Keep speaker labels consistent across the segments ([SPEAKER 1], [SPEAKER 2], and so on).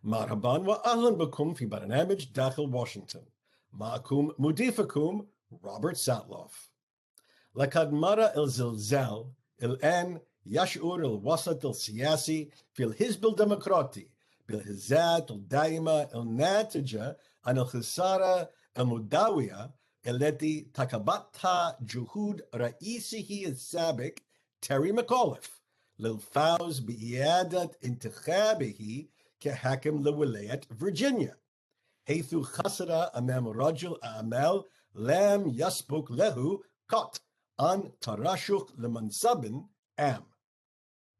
[SPEAKER 1] مرحبا وأهلا بكم في برنامج داخل واشنطن. معكم مضيفكم روبرت ساتلوف. لقد مر الزلزال. الآن يشعر الوسط السياسي في الحزب الديمقراطي بالهزات الدائمة الناتجة عن الخسارة المدوية التي تكبدتها جهود رئيسه السابق تيري ماكوليف للفوز بإعادة انتخابه كحاكم لولاية فيرجينيا، حيث خسر أمام رجل أعمال لم يسبق له قط أن ترشح لمنصب عام.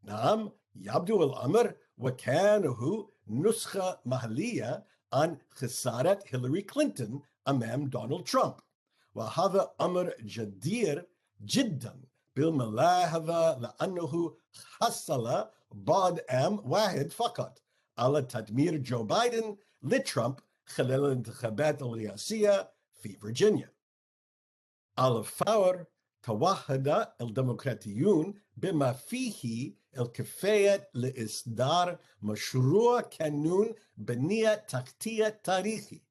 [SPEAKER 1] نعم، يبدو الأمر وكانه نسخة محلية عن خسارة هيلاري كلينتون أمام دونالد ترامب، وهذا أمر جدير جدا بالملاحظة لأنه حصل بعد عام واحد فقط على تدمير جو بايدن لترامب خلال الانتخابات الرئاسية في فيرجينيا. على الفور توحد الديمقراطيون بما فيه الكفاية لإصدار مشروع قانون بنية تحتية تاريخي،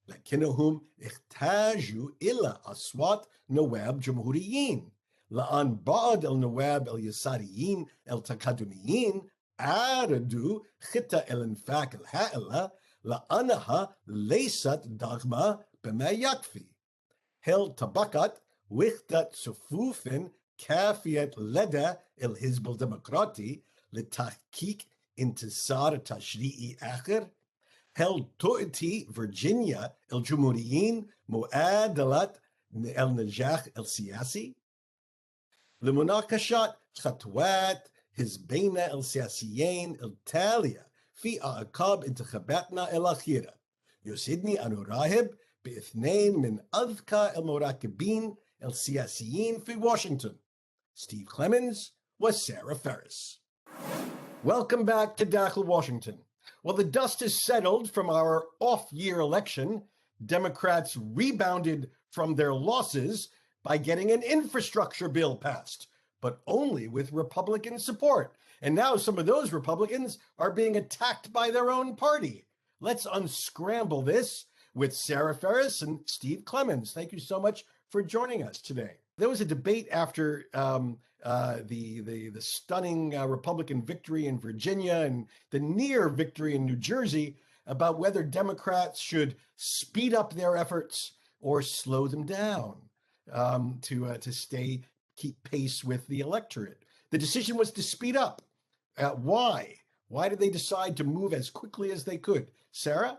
[SPEAKER 1] لكنهم احتاجوا إلى أصوات نواب جمهوريين، لأن بعض النواب اليساريين التقدميين عارضوا خطة الإنفاق الهائلة لأنها ليست ضخمة بما يكفي. هل تبقت وحدة صفوف كافية لدى الحزب الديمقراطي لتحقيق انتصار تشريعي آخر؟ هل تؤتي فيرجينيا الجمهوريين معادلة النجاح السياسي؟ لمناقشة خطوات حزبينا السياسيين التالية في أعقاب انتخاباتنا الأخيرة، يسعدني أن أرحب باثنين من أذكى المراقبين السياسيين في واشنطن، ستيف كليمنز وسارة فارس. Welcome back to Dakhel, Washington. Well, the dust has settled from our off-year election. Democrats rebounded from their losses by getting an infrastructure bill passed, but only with Republican support. And now some of those Republicans are being attacked by their own party. Let's unscramble this with Sarah Ferris and Steve Clemens. Thank you so much for joining us today. There was a debate after the stunning Republican victory in Virginia and the near victory in New Jersey about whether Democrats should speed up their efforts or slow them down to keep pace with the electorate. The decision was to speed up. Why? Why did they decide to move as quickly as they could? Sarah?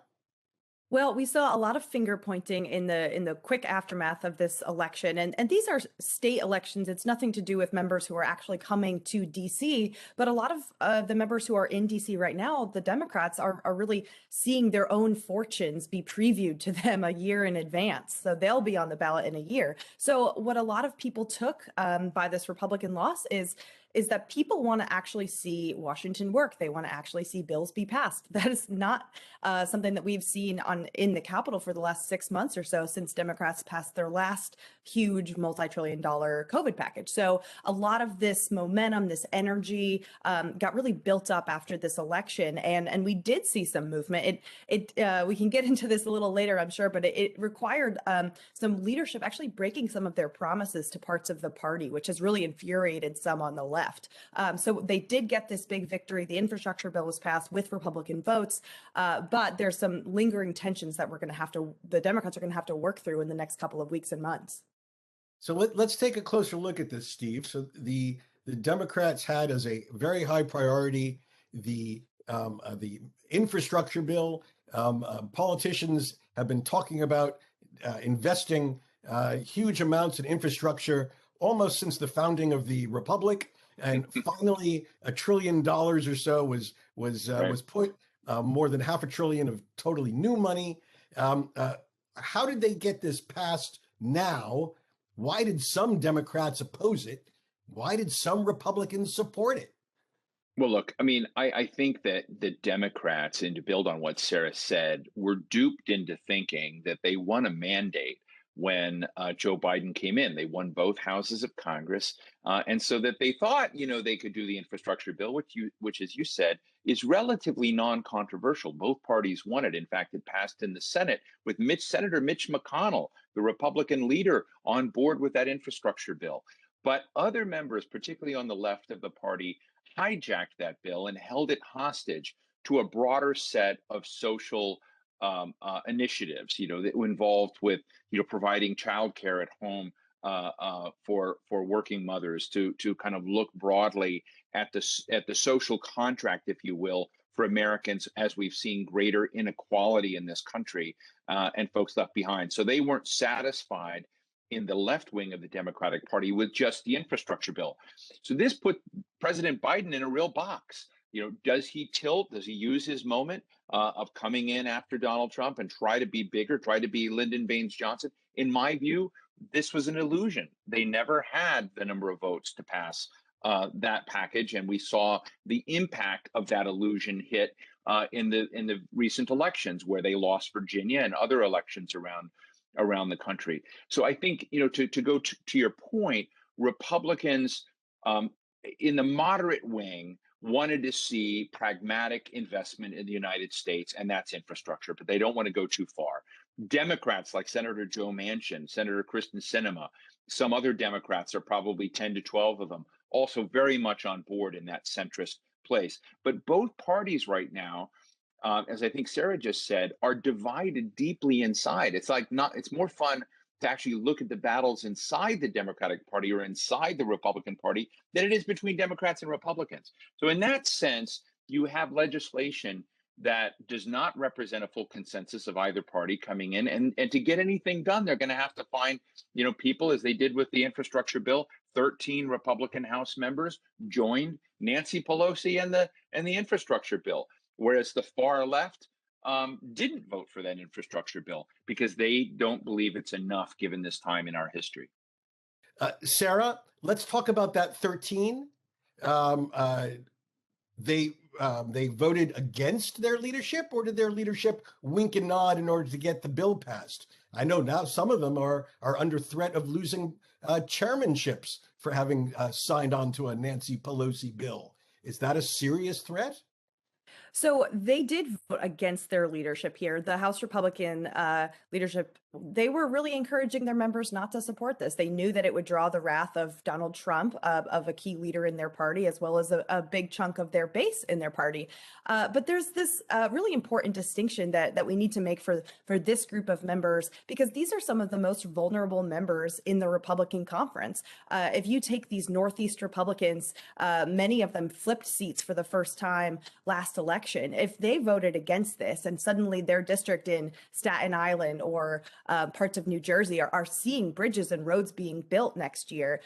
[SPEAKER 2] Well, we saw a lot of finger pointing in the quick aftermath of this election, and these are state elections. It's nothing to do with members who are actually coming to DC, but a lot of the members who are in DC right now, the Democrats are really seeing their own fortunes be previewed to them a year in advance. So they'll be on the ballot in a year. So what a lot of people took by this Republican loss is that people want to actually see Washington work. They want to actually see bills be passed. That is not something that we've seen in the Capitol for the last 6 months or so since Democrats passed their last huge multi-trillion-dollar COVID package. So a lot of this momentum, this energy got really built up after this election, and we did see some movement. We can get into this a little later, I'm sure, but it required some leadership actually breaking some of their promises to parts of the party, which has really infuriated some on the left. So they did get this big victory. The infrastructure bill was passed with Republican votes, but there's some lingering tensions that the Democrats are going to have to work through in the next couple of weeks and months.
[SPEAKER 1] So let's take a closer look at this, Steve. So the Democrats had as a very high priority the infrastructure bill. Politicians have been talking about investing huge amounts in infrastructure almost since the founding of the Republic. And finally, $1 trillion or so was put, more than $500 billion of totally new money. How did they get this passed now? Why did some Democrats oppose it? Why did some Republicans support it?
[SPEAKER 3] Well, look, I mean, I think that the Democrats, and to build on what Sarah said, were duped into thinking that they won a mandate when Joe Biden came in. They won both houses of Congress, and so that they thought, they could do the infrastructure bill, which, as you said, is relatively non-controversial. Both parties won it. In fact, it passed in the Senate with Senator Mitch McConnell, the Republican leader, on board with that infrastructure bill. But other members, particularly on the left of the party, hijacked that bill and held it hostage to a broader set of social initiatives, that were involved with, providing childcare at home for working mothers, to kind of look broadly at the social contract, if you will, for Americans, as we've seen greater inequality in this country and folks left behind. So they weren't satisfied in the left wing of the Democratic Party with just the infrastructure bill. So this put President Biden in a real box. Does he tilt? Does he use his moment of coming in after Donald Trump and try to be bigger, try to be Lyndon Baines Johnson? In my view, this was an illusion. They never had the number of votes to pass that package, and we saw the impact of that illusion hit in the recent elections, where they lost Virginia and other elections around the country. So I think, to go to your point, Republicans in the moderate wing wanted to see pragmatic investment in the United States, and that's infrastructure, but they don't want to go too far. Democrats like Senator Joe Manchin, Senator Kristen Sinema, some other Democrats, are probably 10 to 12 of them, also very much on board in that centrist place. But both parties right now, as I think Sarah just said, are divided deeply inside. It's more fun to actually look at the battles inside the Democratic Party or inside the Republican Party than it is between Democrats and Republicans. So in that sense, you have legislation that does not represent a full consensus of either party coming in. And to get anything done, they're going to have to find, people, as they did with the infrastructure bill. 13 Republican House members joined Nancy Pelosi and the infrastructure bill, whereas the far left didn't vote for that infrastructure bill because they don't believe it's enough given this time in our history.
[SPEAKER 1] Sarah, let's talk about that 13. They voted against their leadership, or did their leadership wink and nod in order to get the bill passed? I know now some of them are under threat of losing chairmanships for having signed on to a Nancy Pelosi bill. Is that a serious threat?
[SPEAKER 2] So they did vote against their leadership here. The House Republican leadership, they were really encouraging their members not to support this. They knew that it would draw the wrath of Donald Trump, of a key leader in their party, as well as a big chunk of their base in their party. But there's this really important distinction that we need to make for this group of members, because these are some of the most vulnerable members in the Republican conference. If you take these Northeast Republicans, many of them flipped seats for the first time last election. If they voted against this and suddenly their district in Staten Island or parts of New Jersey are seeing bridges and roads being built next year,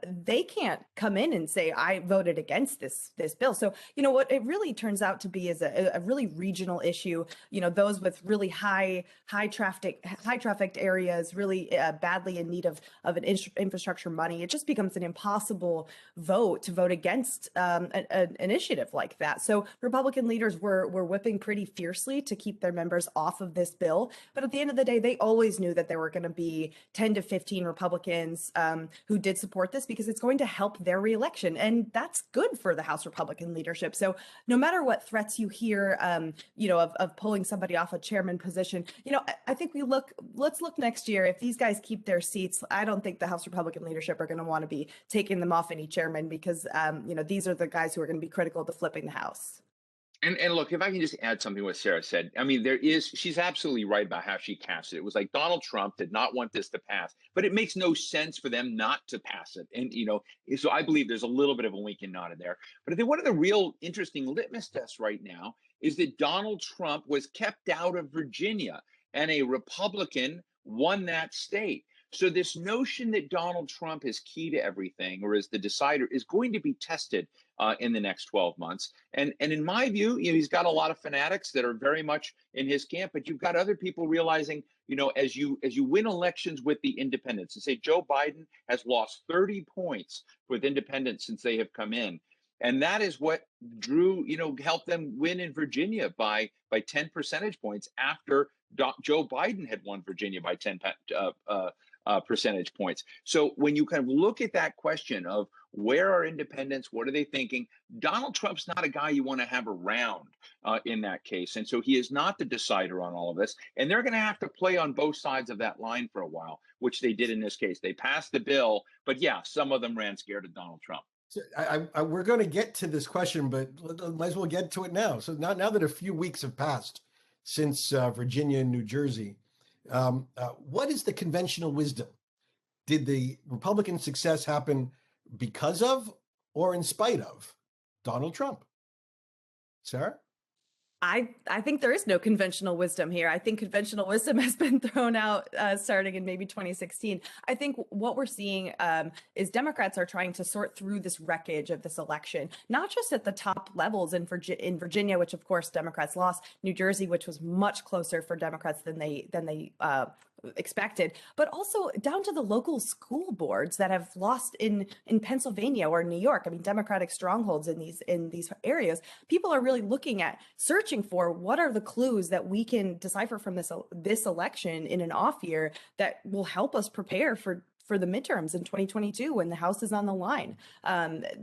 [SPEAKER 2] they can't come in and say, I voted against this bill. So, what it really turns out to be is a really regional issue. Those with really high trafficked areas, really badly in need of an infrastructure money. It just becomes an impossible vote to vote against an initiative like that. So Republican leaders were whipping pretty fiercely to keep their members off of this bill. But at the end of the day, they always knew that there were going to be 10 to 15 Republicans who did support this because it's going to help their reelection. And that's good for the House Republican leadership. So no matter what threats you hear, of pulling somebody off a chairman position, I think let's look next year. If these guys keep their seats, I don't think the House Republican leadership are going to want to be taking them off any chairman because, these are the guys who are going to be critical to flipping the House.
[SPEAKER 3] And look, if I can just add something to what Sarah said, I mean, she's absolutely right about how she cast it. It was like Donald Trump did not want this to pass, but it makes no sense for them not to pass it. And, so I believe there's a little bit of a wink and nod in there. But I think one of the real interesting litmus tests right now is that Donald Trump was kept out of Virginia and a Republican won that state. So this notion that Donald Trump is key to everything or is the decider is going to be tested in the next 12 months. And in my view, he's got a lot of fanatics that are very much in his camp, but you've got other people realizing, as you win elections with the independents, and say Joe Biden has lost 30 points with independents since they have come in. And that is what helped them win in Virginia by 10 percentage points after Joe Biden had won Virginia by 10 percentage points. So when you kind of look at that question of where are independents, what are they thinking, Donald Trump's not a guy you want to have around in that case. And so he is not the decider on all of this. And they're going to have to play on both sides of that line for a while, which they did in this case. They passed the bill, but yeah, some of them ran scared of Donald Trump.
[SPEAKER 1] So we're going to get to this question, but might as well get to it now. So now that a few weeks have passed since Virginia and New Jersey, what is the conventional wisdom? Did the Republican success happen because of or in spite of Donald Trump? Sarah?
[SPEAKER 2] I think there is no conventional wisdom here. I think conventional wisdom has been thrown out starting in maybe 2016. I think what we're seeing is Democrats are trying to sort through this wreckage of this election, not just at the top levels in Virginia, which of course Democrats lost, New Jersey, which was much closer for Democrats than they expected, but also down to the local school boards that have lost in Pennsylvania or New York. I mean, Democratic strongholds in these areas. People are really looking at searching for what are the clues that we can decipher from this election in an off year that will help us prepare for the midterms in 2022 when the House is on the line.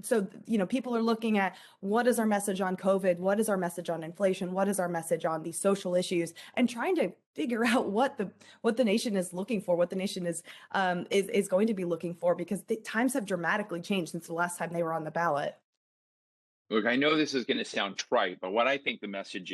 [SPEAKER 2] So, people are looking at what is our message on COVID? What is our message on inflation? What is our message on these social issues? And trying to figure out what the nation is looking for, what the nation is going to be looking for, because the times have dramatically changed since the last time they were on the ballot.
[SPEAKER 3] Look, I know this is going to sound trite, but what I think the message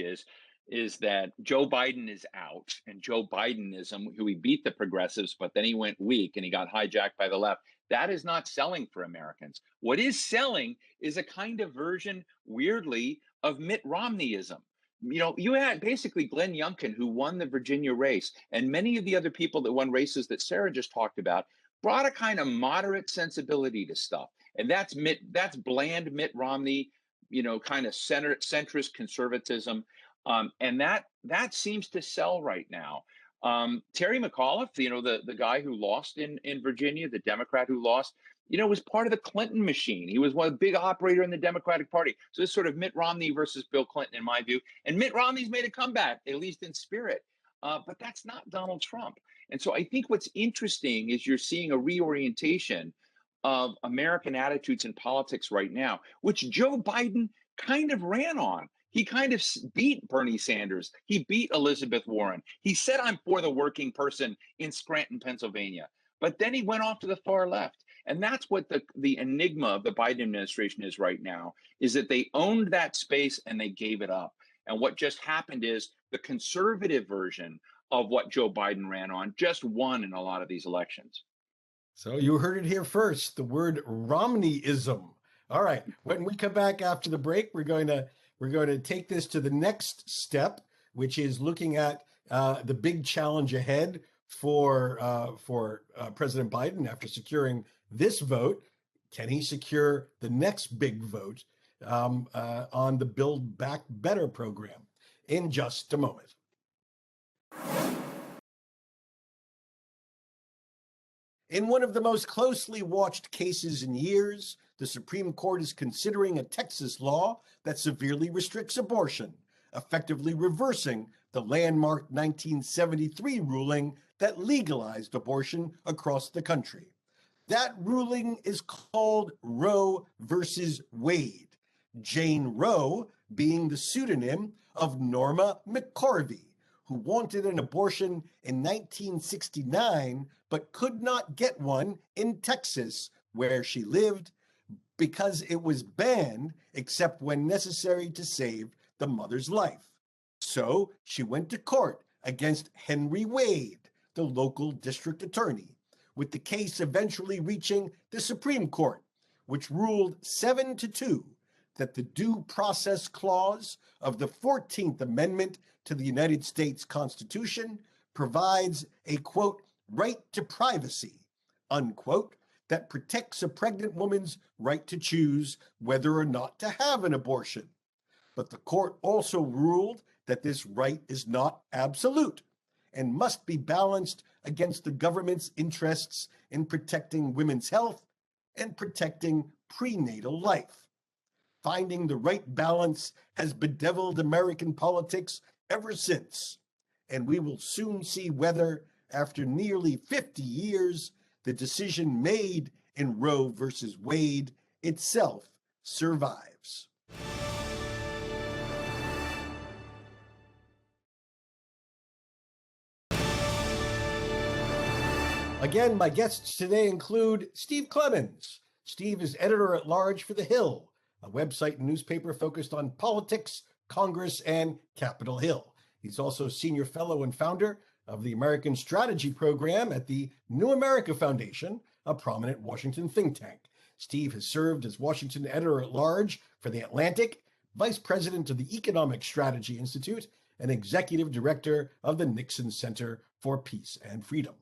[SPEAKER 3] is that Joe Biden is out, and Joe Bidenism, who he beat the progressives, but then he went weak and he got hijacked by the left. That is not selling for Americans. What is selling is a kind of version, weirdly, of Mitt Romneyism. You had basically Glenn Youngkin, who won the Virginia race, and many of the other people that won races that Sarah just talked about brought a kind of moderate sensibility to stuff. And that's bland Mitt Romney, kind of centrist conservatism. And that seems to sell right now. Terry McAuliffe, the guy who lost in Virginia, the Democrat who lost, was part of the Clinton machine. He was one big operator in the Democratic Party. So this sort of Mitt Romney versus Bill Clinton, in my view. And Mitt Romney's made a comeback, at least in spirit. But that's not Donald Trump. And so I think what's interesting is you're seeing a reorientation of American attitudes in politics right now, which Joe Biden kind of ran on. He kind of beat Bernie Sanders. He beat Elizabeth Warren. He said, I'm for the working person in Scranton, Pennsylvania. But then he went off to the far left. And that's what the enigma of the Biden administration is right now, is that they owned that space and they gave it up. And what just happened is the conservative version of what Joe Biden ran on just won in a lot of these elections.
[SPEAKER 1] So you heard it here first, the word Romneyism. All right, when we come back after the break, we're going to take this to the next step, which is looking at the big challenge ahead for President Biden after securing this vote. Can he secure the next big vote on the Build Back Better program? In just a moment. In one of the most closely watched cases in years, the Supreme Court is considering a Texas law that severely restricts abortion, effectively reversing the landmark 1973 ruling that legalized abortion across the country. That ruling is called Roe versus Wade, Jane Roe being the pseudonym of Norma McCorvey, who wanted an abortion in 1969 but could not get one in Texas, where she lived, because it was banned except when necessary to save the mother's life. So she went to court against Henry Wade, the local district attorney, with the case eventually reaching the Supreme Court, which ruled 7-2 that the Due Process Clause of the 14th Amendment to the United States Constitution provides a, quote, right to privacy, unquote, that protects a pregnant woman's right to choose whether or not to have an abortion. But the court also ruled that this right is not absolute and must be balanced against the government's interests in protecting women's health and protecting prenatal life. Finding the right balance has bedeviled American politics ever since, and we will soon see whether, after nearly 50 years, the decision made in Roe versus Wade itself survives. Again, my guests today include Steve Clemens. Steve is editor-at-large for The Hill, a website and newspaper focused on politics, Congress, and Capitol Hill. He's also senior fellow and founder of the American Strategy Program at the New America Foundation, a prominent Washington think tank. Steve has served as Washington editor-at-large for The Atlantic, vice president of the Economic Strategy Institute, and executive director of the Nixon Center for Peace and Freedom.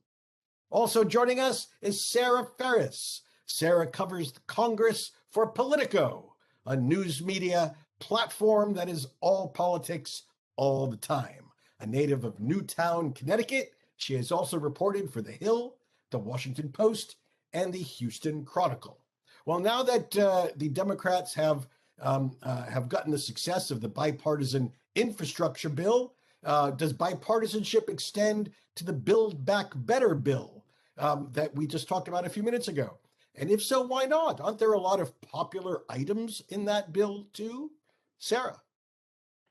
[SPEAKER 1] Also joining us is Sarah Ferris. Sarah covers Congress for Politico, a news media platform that is all politics all the time. A native of Newtown, Connecticut, she has also reported for The Hill, The Washington Post, and the Houston Chronicle. Well, now that the Democrats have gotten the success of the bipartisan infrastructure bill, does bipartisanship extend to the Build Back Better bill that we just talked about a few minutes ago? And if so, why not? Aren't there a lot of popular items in that bill too? Sarah.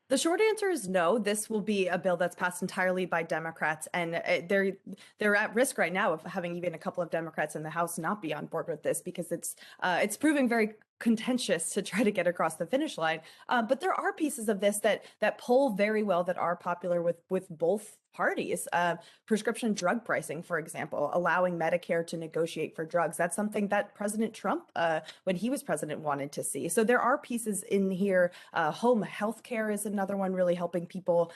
[SPEAKER 2] The short answer is no. This will be a bill that's passed entirely by Democrats, and they're at risk right now of having even a couple of Democrats in the House not be on board with this, because it's proving very contentious to try to get across the finish line. But there are pieces of this that poll very well, that are popular with both parties. Prescription drug pricing, for example, allowing Medicare to negotiate for drugs. That's something that President Trump, when he was president, wanted to see. So there are pieces in here. Home health care is another one, really helping people,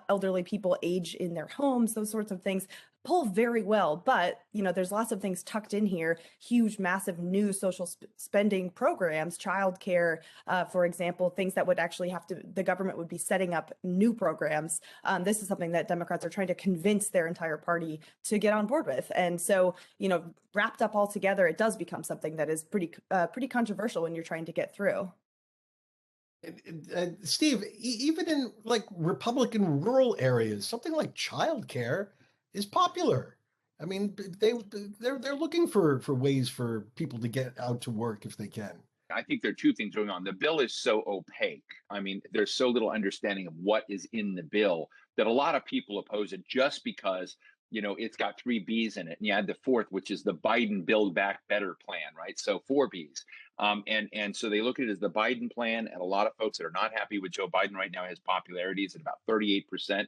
[SPEAKER 2] elderly people age in their homes, those sorts of things. Poll very well, but there's lots of things tucked in here. Huge, massive new social spending programs, childcare, for example, things that would actually the government would be setting up new programs. This is something that Democrats are trying to convince their entire party to get on board with. And so, wrapped up all together, it does become something that is pretty controversial when you're trying to get through.
[SPEAKER 1] Steve, even in Republican rural areas, something like childcare is popular. I mean, they're looking for ways for people to get out to work if they can.
[SPEAKER 3] I think there are two things going on. The bill is so opaque. I mean, there's so little understanding of what is in the bill that a lot of people oppose it just because, it's got 3 B's in it. And you add the fourth, which is the Biden Build Back Better plan, right? So 4 B's. And so they look at it as the Biden plan, and a lot of folks that are not happy with Joe Biden right now, his popularity is at about 38%.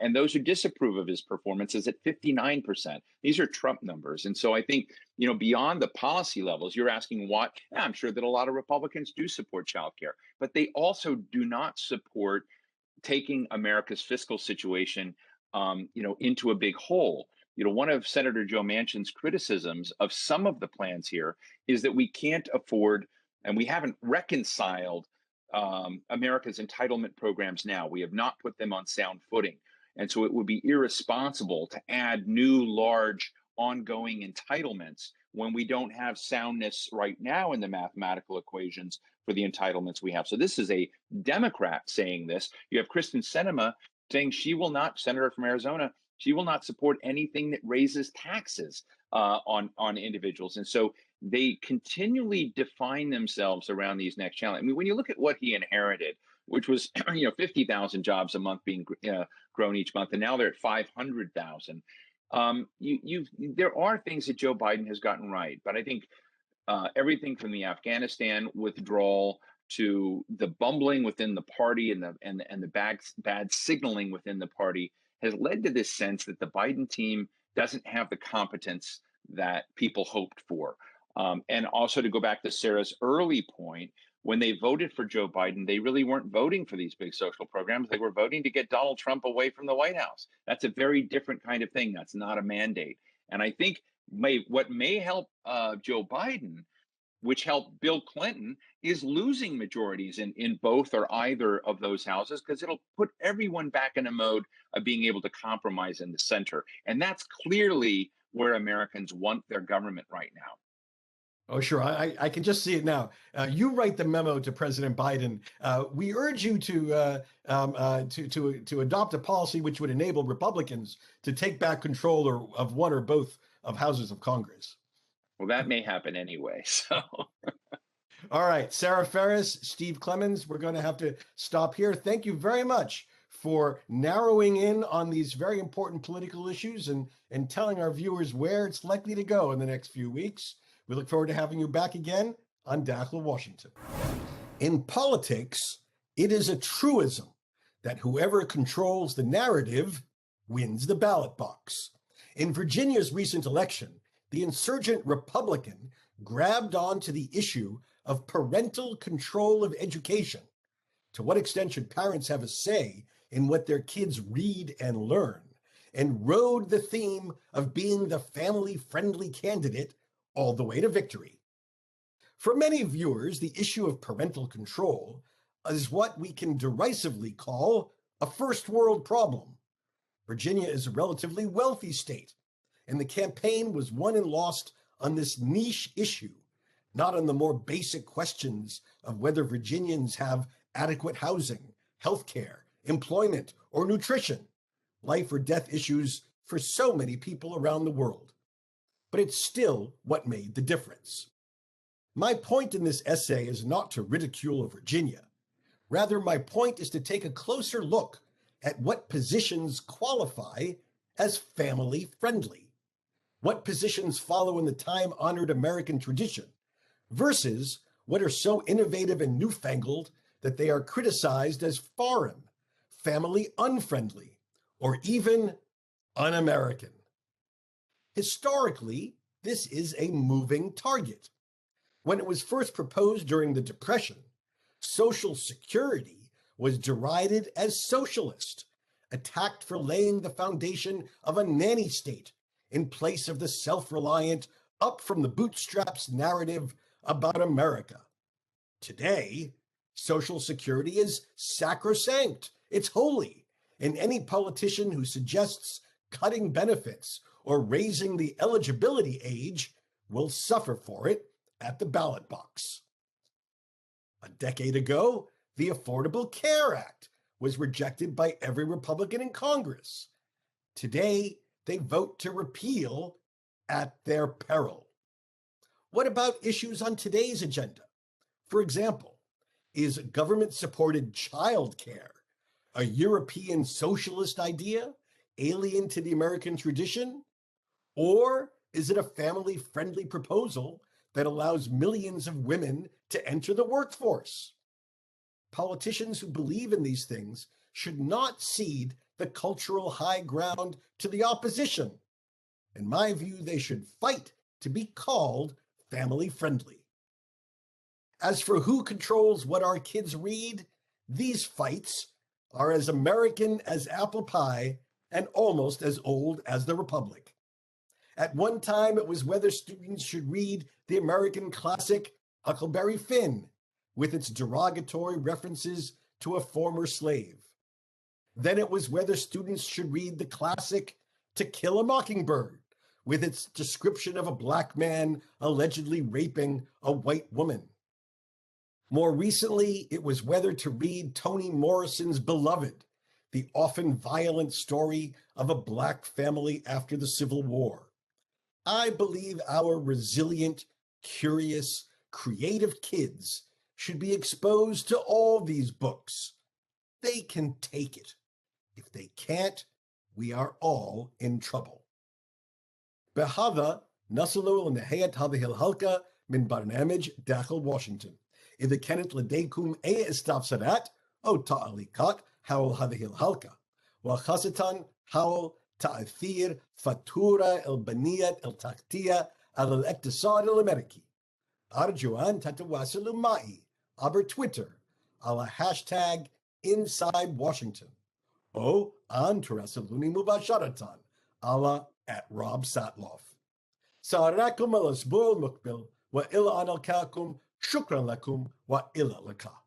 [SPEAKER 3] And those who disapprove of his performance is at 59%. These are Trump numbers. And so I think, beyond the policy levels, you're asking what? Yeah, I'm sure that a lot of Republicans do support childcare, but they also do not support taking America's fiscal situation, into a big hole. One of Senator Joe Manchin's criticisms of some of the plans here is that we can't afford, and we haven't reconciled America's entitlement programs now. We have not put them on sound footing. And so it would be irresponsible to add new, large, ongoing entitlements when we don't have soundness right now in the mathematical equations for the entitlements we have. So this is a Democrat saying this. You have Kristen Sinema saying Senator from Arizona, she will not support anything that raises taxes on individuals. And so they continually define themselves around these next challenges. I mean, when you look at what he inherited, which was 50,000 jobs a month being grown each month, and now they're at 500,000. There are things that Joe Biden has gotten right, but I think everything from the Afghanistan withdrawal to the bumbling within the party and the bad signaling within the party has led to this sense that the Biden team doesn't have the competence that people hoped for. And also, to go back to Sarah's early point, when they voted for Joe Biden, they really weren't voting for these big social programs. They were voting to get Donald Trump away from the White House. That's a very different kind of thing. That's not a mandate. And I think what may help Joe Biden, which helped Bill Clinton, is losing majorities in both or either of those houses, because it'll put everyone back in a mode of being able to compromise in the center. And that's clearly where Americans want their government right now.
[SPEAKER 1] Oh, sure. I can just see it now. You write the memo to President Biden. We urge you to adopt a policy which would enable Republicans to take back control of one or both of houses of Congress.
[SPEAKER 3] Well, that may happen anyway. So,
[SPEAKER 1] all right, Sarah Ferris, Steve Clemens, we're going to have to stop here. Thank you very much for narrowing in on these very important political issues and telling our viewers where it's likely to go in the next few weeks. We look forward to having you back again on Dakhel, Washington. In politics, it is a truism that whoever controls the narrative wins the ballot box. In Virginia's recent election, the insurgent Republican grabbed onto the issue of parental control of education. To what extent should parents have a say in what their kids read and learn? And rode the theme of being the family-friendly candidate all the way to victory. For many viewers, the issue of parental control is what we can derisively call a first world problem. Virginia is a relatively wealthy state, and the campaign was won and lost on this niche issue, not on the more basic questions of whether Virginians have adequate housing, healthcare, employment, or nutrition, life or death issues for so many people around the world. But it's still what made the difference. My point in this essay is not to ridicule Virginia. Rather, my point is to take a closer look at what positions qualify as family-friendly, what positions follow in the time-honored American tradition, versus what are so innovative and newfangled that they are criticized as foreign, family-unfriendly, or even un-American. Historically, this is a moving target. When it was first proposed during the Depression, Social Security was derided as socialist, attacked for laying the foundation of a nanny state in place of the self-reliant, up from the bootstraps narrative about America. Today, Social Security is sacrosanct, it's holy, and any politician who suggests cutting benefits or raising the eligibility age will suffer for it at the ballot box. A decade ago, the Affordable Care Act was rejected by every Republican in Congress. Today, they vote to repeal at their peril. What about issues on today's agenda? For example, is government-supported childcare a European socialist idea, alien to the American tradition? Or is it a family-friendly proposal that allows millions of women to enter the workforce? Politicians who believe in these things should not cede the cultural high ground to the opposition. In my view, they should fight to be called family-friendly. As for who controls what our kids read, these fights are as American as apple pie and almost as old as the Republic. At one time, it was whether students should read the American classic Huckleberry Finn, with its derogatory references to a former slave. Then it was whether students should read the classic To Kill a Mockingbird, with its description of a black man allegedly raping a white woman. More recently, it was whether to read Toni Morrison's Beloved, the often violent story of a black family after the Civil War. I believe our resilient, curious, creative kids should be exposed to all these books. They can take it. If they can't, we are all in trouble. بهذا نصل لنهاية هذه الحلقة من برنامج داخل واشنطن. إذا كانت لديكم أي استفسارات أو تعليقات حول هذه الحلقة، وخاصة حول تأثير فاتورة البنية التحتية على الاقتصاد الأمريكي، أرجو أن تتواصلوا معي عبر تويتر على هاشتاج Inside Washington أو أن تراسلوني مباشرة على @RobSatloff. سأراكم الأسبوع المقبل وإلى أن ألقاكم. شكرا لكم وإلى اللقاء.